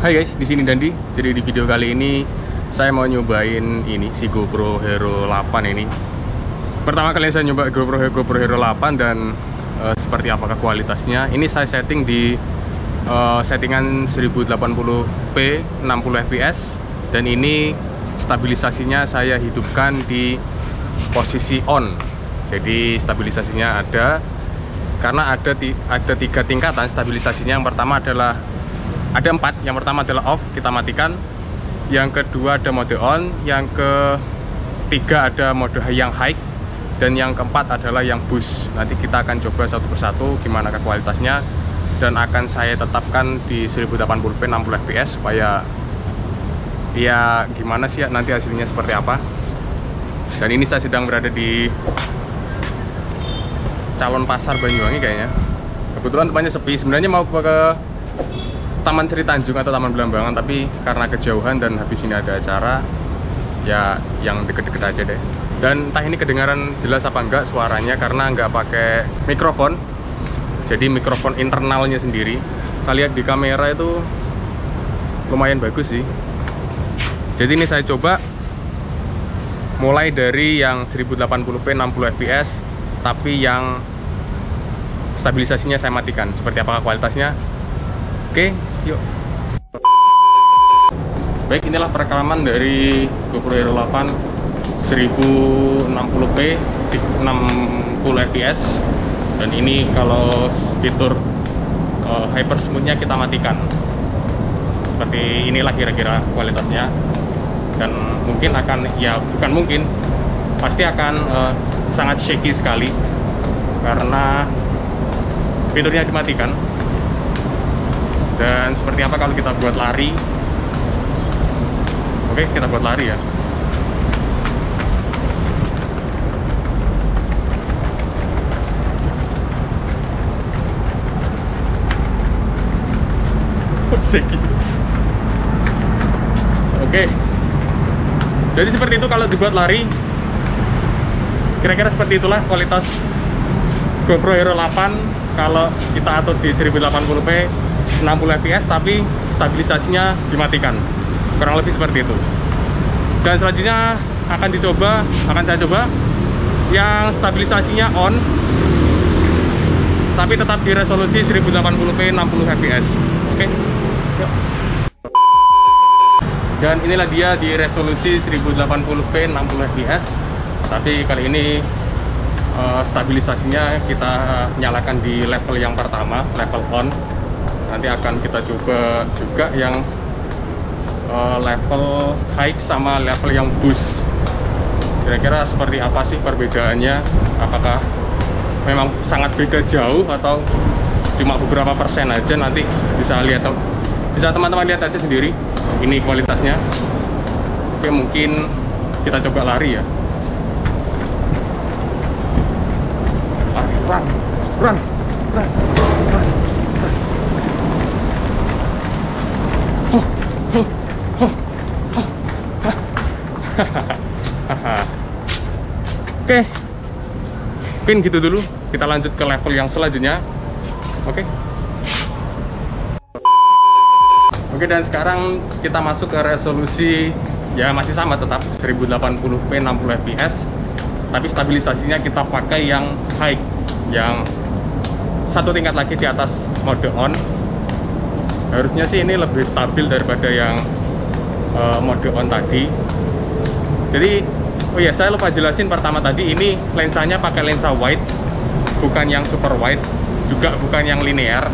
Hai guys, di sini Dandi. Jadi di video kali ini saya mau nyobain ini si GoPro Hero 8 ini. Pertama kali saya nyoba GoPro Hero 8 dan seperti apakah kualitasnya. Ini saya setting di settingan 1080p 60 fps dan ini stabilisasinya saya hidupkan di posisi on. Jadi stabilisasinya ada karena ada 3 tingkatan stabilisasinya. Yang pertama adalah ada 4. Yang pertama adalah off, kita matikan. Yang kedua ada mode on. Yang ketiga ada mode yang high. Dan yang keempat adalah yang boost. Nanti kita akan coba satu persatu gimana ke kualitasnya. Dan akan saya tetapkan di 1080p 60 fps supaya ya gimana sih ya nanti hasilnya seperti apa. Dan ini saya sedang berada di Calon Pasar Banyuwangi kayaknya. Kebetulan tempatnya sepi. Sebenarnya mau ke Taman Sri Tanjung atau Taman Belambangan, tapi karena kejauhan dan habis ini ada acara, ya yang deket-deket aja deh. Dan entah ini kedengaran jelas apa enggak suaranya karena nggak pakai mikrofon, jadi mikrofon internalnya sendiri. Saya lihat di kamera itu lumayan bagus sih. Jadi ini saya coba mulai dari yang 1080p 60 fps, tapi yang stabilisasinya saya matikan. Seperti apakah kualitasnya? Oke, yuk. Baik, inilah perekaman dari GoPro Hero 8 1060p 60 fps. Dan ini kalau fitur hyper smooth-nya kita matikan. Seperti inilah kira-kira kualitasnya. Dan mungkin akan, ya bukan mungkin, pasti akan sangat shaky sekali karena fiturnya dimatikan. Dan seperti apa kalau kita buat lari? Oke, kita buat lari ya. Oke. Jadi seperti itu kalau dibuat lari. Kira-kira seperti itulah kualitas GoPro Hero 8 kalau kita atur di 1080p 60 fps tapi stabilisasinya dimatikan. Kurang lebih seperti itu. Dan selanjutnya akan saya coba yang stabilisasinya on tapi tetap di resolusi 1080p 60 fps. Oke. Yuk. Dan inilah dia di resolusi 1080p 60 fps. Tapi kali ini stabilisasinya kita nyalakan di level yang pertama, level on. Nanti akan kita coba juga yang level high sama level yang boost. Kira-kira seperti apa sih perbedaannya? Apakah memang sangat beda jauh atau cuma beberapa persen aja? Nanti bisa lihat, bisa teman-teman lihat aja sendiri. Ini kualitasnya. Oke, mungkin kita coba lari ya. Run. Oke, mungkin gitu dulu. Kita lanjut ke level yang selanjutnya. Oke, dan sekarang kita masuk ke resolusi ya masih sama, tetap 1080p 60 fps. Tapi stabilisasinya kita pakai yang high, yang satu tingkat lagi di atas mode on. Harusnya sih ini lebih stabil daripada yang mode on tadi. Jadi, oh ya, saya lupa jelasin pertama tadi, ini lensanya pakai lensa wide, bukan yang super wide, juga bukan yang linear.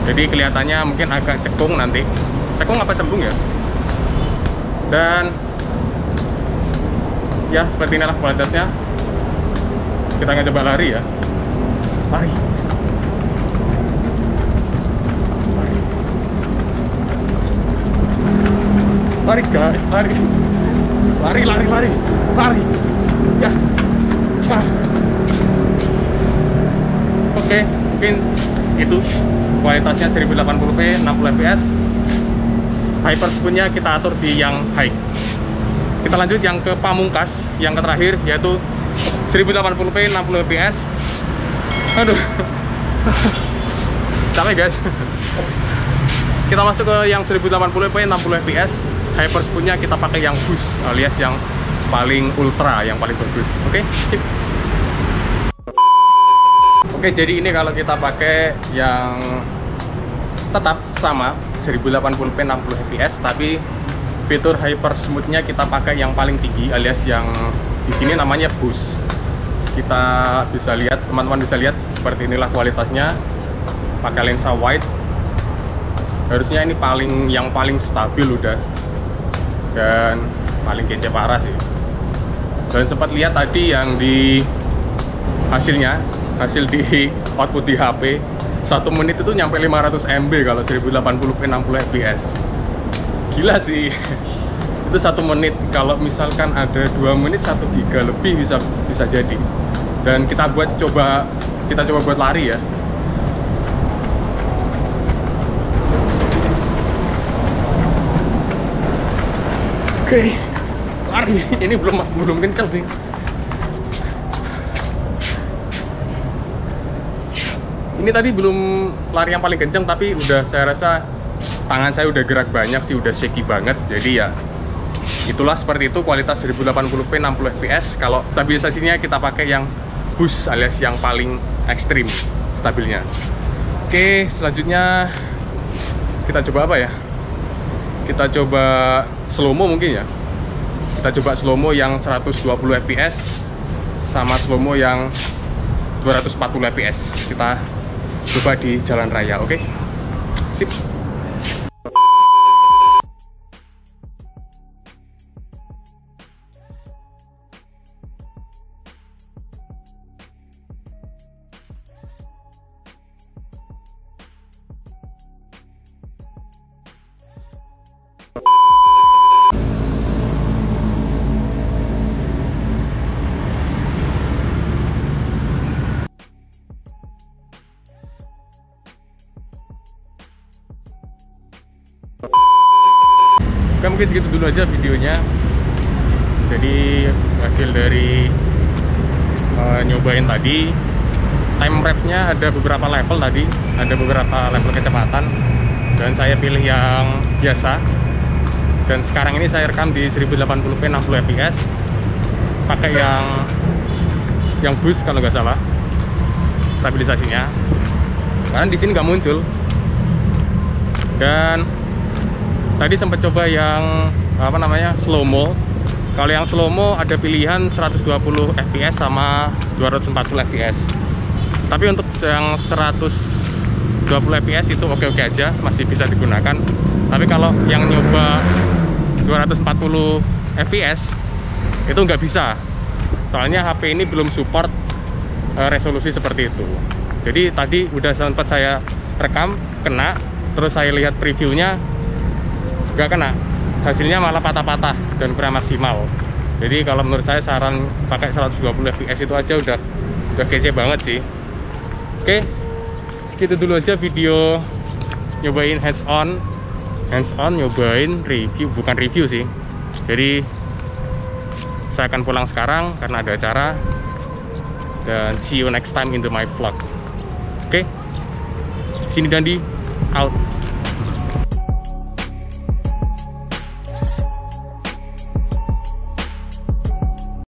Jadi kelihatannya mungkin agak cekung nanti. Cekung apa cembung ya? Dan ya seperti inilah kualitasnya. Kita akan coba lari ya. Lari. Lari guys, lari. Lari. Ya. Oke, mungkin itu kualitasnya 1080p 60 fps. Hyper speed-nya kita atur di yang high. Kita lanjut yang ke pamungkas, yang terakhir, yaitu 1080p 60 fps. Aduh. Capek guys. Kita masuk ke yang 1080p 60 fps. Hyperspeednya kita pakai yang boost alias yang paling ultra, yang paling bagus. Oke, sip. Oke, jadi ini kalau kita pakai yang tetap sama 1080p 60 fps, tapi fitur hyper smoothnya kita pakai yang paling tinggi alias yang di sini namanya boost. Kita bisa lihat, teman-teman bisa lihat seperti inilah kualitasnya. Pakai lensa wide. Harusnya ini yang paling stabil udah. Dan paling kece parah sih. Dan sempat lihat tadi yang di hasil di output di HP 1 menit itu nyampe 500 MB kalau 1080p 60 fps. Gila sih. Itu 1 menit. Kalau misalkan ada 2 menit 1 giga lebih bisa jadi. Dan kita coba buat lari ya. Oke, lari. Ini belum kenceng sih. Ini tadi belum lari yang paling kenceng, tapi udah saya rasa tangan saya udah gerak banyak sih, udah shaky banget. Jadi ya itulah, seperti itu kualitas 1080p 60 fps. Kalau stabilisasinya kita pakai yang boost alias yang paling ekstrim stabilnya. Oke, selanjutnya kita coba apa ya? Kita coba slow-mo mungkin ya. Kita coba slow-mo yang 120 fps sama slow-mo yang 240 fps. Kita coba di jalan raya, oke? Sip. Oke, mungkin segitu dulu aja videonya. Jadi hasil dari nyobain tadi, time wrap-nya ada beberapa level tadi, ada beberapa level kecepatan, dan saya pilih yang biasa. Dan sekarang ini saya rekam di 1080p 60 fps, pakai yang boost kalau nggak salah stabilisasinya, karena di sini nggak muncul. Dan tadi sempat coba yang slow-mo. Kalau yang slow-mo ada pilihan 120 fps sama 240 fps. Tapi untuk yang 120 fps itu oke-oke aja, masih bisa digunakan. Tapi kalau yang nyoba 240 fps itu nggak bisa. Soalnya HP ini belum support resolusi seperti itu. Jadi tadi udah sempat saya rekam, kena. Terus saya lihat previewnya, nggak kena, hasilnya malah patah-patah dan kurang maksimal. Jadi kalau menurut saya saran pakai 120 fps itu aja udah kece banget sih. Oke, segitu dulu aja video nyobain hands on nyobain review, bukan review sih. Jadi saya akan pulang sekarang karena ada acara, dan see you next time in my vlog. Oke, sini Dandi out.